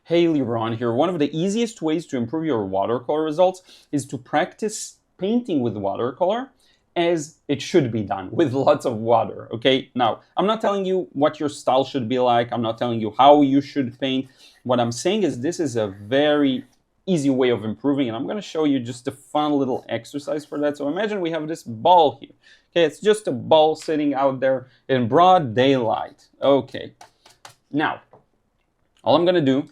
Hey, Liron here. One of the easiest ways to improve your watercolor results is to practice painting with watercolor as it should be done, with lots of water, okay? Now, I'm not telling you what your style should be like. I'm not telling you how you should paint. What I'm saying is this is a very easy way of improving, and I'm going to show you just a fun little exercise for that. So imagine we have this ball here. Okay, it's just a ball sitting out there in broad daylight. Okay, now, all I'm going to do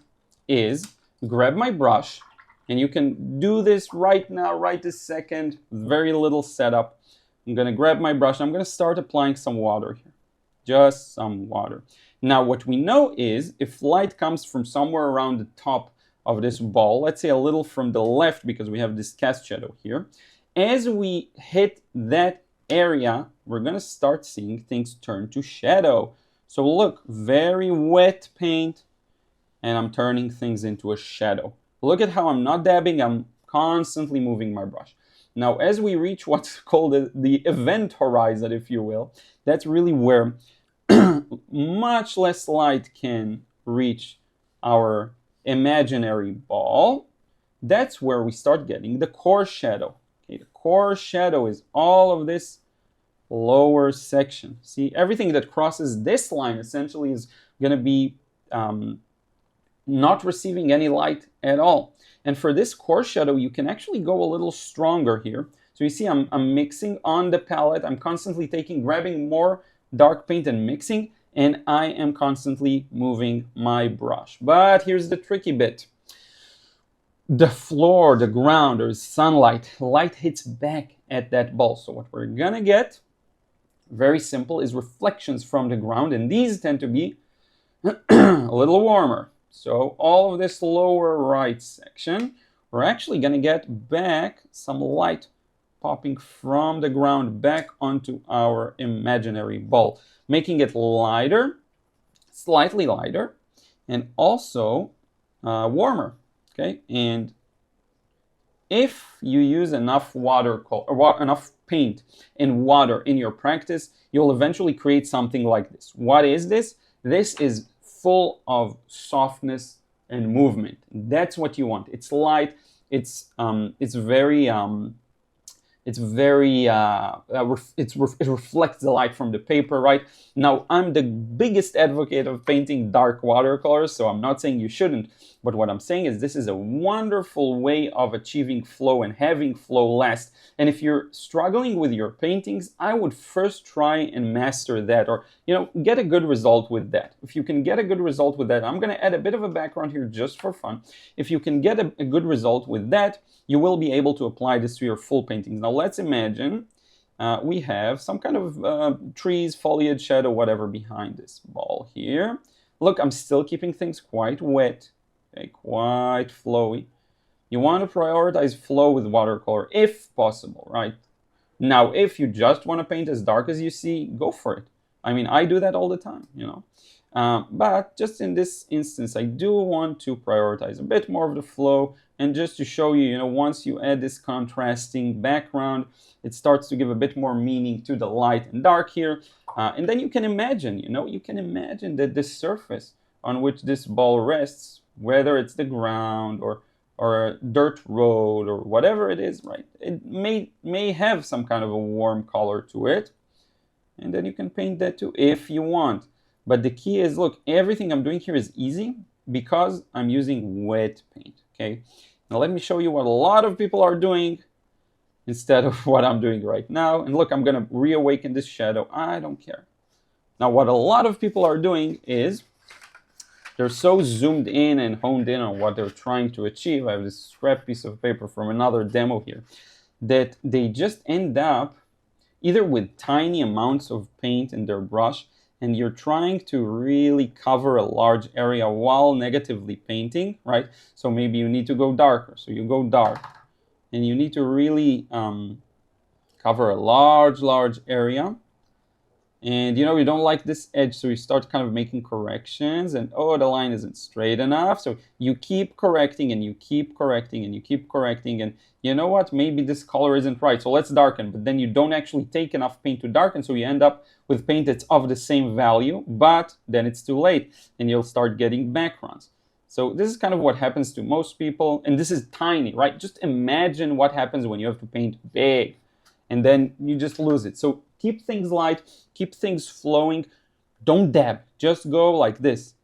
is grab my brush, and you can do this right now, right this second, very little setup. I'm going to grab my brush. I'm going to start applying some water here, just some water. Now, what we know is if light comes from somewhere around the top of this ball, let's say a little from the left because we have this cast shadow here, as we hit that area, we're going to start seeing things turn to shadow. So look, very wet paint, and I'm turning things into a shadow. Look at how I'm not dabbing, I'm constantly moving my brush. Now, as we reach what's called the event horizon, if you will, that's really where much less light can reach our imaginary ball. That's where we start getting the core shadow. Okay, the core shadow is all of this lower section. See, everything that crosses this line essentially is going to be not receiving any light at all. And for this core shadow, you can actually go a little stronger here. So you see I'm mixing on the palette. I'm constantly grabbing more dark paint and mixing, and I am constantly moving my brush. But here's the tricky bit. The floor, the ground, there's sunlight. Light hits back at that ball. So what we're gonna get, very simple, is reflections from the ground, and these tend to be a little warmer. So all of this lower right section, we're actually going to get back some light popping from the ground back onto our imaginary ball, making it lighter, slightly lighter, and also warmer. Okay, and if you use enough enough paint and water in your practice, you'll eventually create something like this. What is this? This is full of softness and movement. That's what you want. It's light. It reflects the light from the paper, right? Now, I'm the biggest advocate of painting dark watercolors, so I'm not saying you shouldn't, but what I'm saying is this is a wonderful way of achieving flow and having flow last. And if you're struggling with your paintings, I would first try and master that, or get a good result with that. If you can get a good result with that, I'm going to add a bit of a background here just for fun. If you can get a good result with that, you will be able to apply this to your full paintings. Now, let's imagine we have some kind of trees, foliage, shadow, whatever behind this ball here. Look, I'm still keeping things quite wet, okay, quite flowy. You want to prioritize flow with watercolor if possible, right? Now, if you just want to paint as dark as you see, go for it. I mean, I do that all the time, but just in this instance, I do want to prioritize a bit more of the flow. And just to show you, once you add this contrasting background, it starts to give a bit more meaning to the light and dark here. And then you can imagine, that this surface on which this ball rests, whether it's the ground or a dirt road or whatever it is, right? It may have some kind of a warm color to it. And then you can paint that too if you want. But the key is, look, everything I'm doing here is easy because I'm using wet paint, okay? Now let me show you what a lot of people are doing instead of what I'm doing right now. And look, I'm gonna reawaken this shadow. I don't care. Now what a lot of people are doing is they're so zoomed in and honed in on what they're trying to achieve. I have this scrap piece of paper from another demo here that they just end up either with tiny amounts of paint in their brush, and you're trying to really cover a large area while negatively painting, right? So maybe you need to go darker. So you go dark, and you need to really cover a large area. And you don't like this edge, so you start kind of making corrections, and oh, the line isn't straight enough. So you keep correcting, and you keep correcting, and you keep correcting, and you know what? Maybe this color isn't right, so let's darken. But then you don't actually take enough paint to darken, so you end up with paint that's of the same value, but then it's too late, and you'll start getting backgrounds. So this is kind of what happens to most people, and this is tiny, right? Just imagine what happens when you have to paint big, and then you just lose it. So keep things light, keep things flowing. Don't dab, just go like this.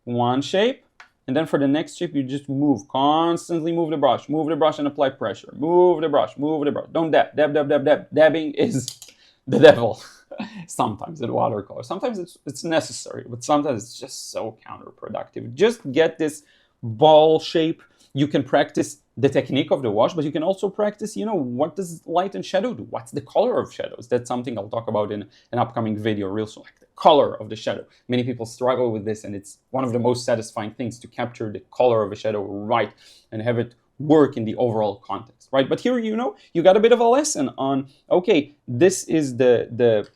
One shape, and then for the next shape, you just move, constantly move the brush and apply pressure. Move the brush, move the brush. Don't dab, dab, dab, dab, dab. Dabbing is the devil. Sometimes in watercolor. Sometimes it's necessary, but sometimes it's just so counterproductive. Just get this ball shape. You can practice the technique of the wash, but you can also practice, what does light and shadow do? What's the color of shadows? That's something I'll talk about in an upcoming video real soon, like the color of the shadow. Many people struggle with this, and it's one of the most satisfying things to capture the color of a shadow right and have it work in the overall context, right? But here, you got a bit of a lesson on, okay, this is the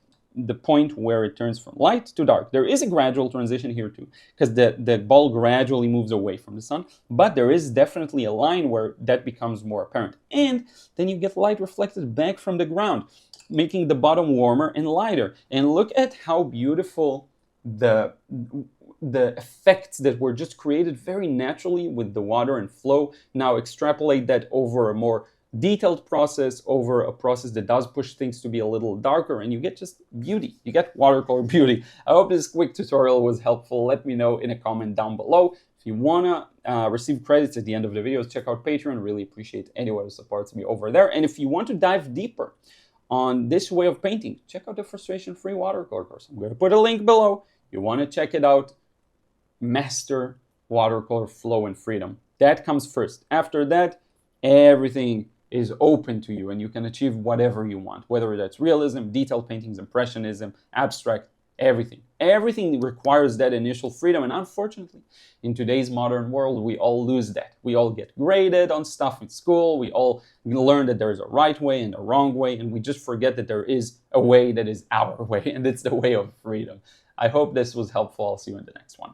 point where it turns from light to dark. There is a gradual transition here too, because the ball gradually moves away from the sun, but there is definitely a line where that becomes more apparent. And then you get light reflected back from the ground, making the bottom warmer and lighter. And look at how beautiful the effects that were just created very naturally with the water and flow. Now extrapolate that over a more detailed process, over a process that does push things to be a little darker, and you get just beauty. You get watercolor beauty. I hope this quick tutorial was helpful. Let me know in a comment down below. If you want to receive credits at the end of the videos, check out Patreon. Really appreciate anyone who supports me over there. And if you want to dive deeper on this way of painting, check out the frustration-free watercolor course. I'm going to put a link below. You want to check it out. Master watercolor flow and freedom. That comes first. After that, everything is open to you, and you can achieve whatever you want, whether that's realism, detailed paintings, impressionism, abstract, everything. Everything requires that initial freedom, and unfortunately, in today's modern world, we all lose that. We all get graded on stuff in school, we all learn that there is a right way and a wrong way, and we just forget that there is a way that is our way, and it's the way of freedom. I hope this was helpful. I'll see you in the next one.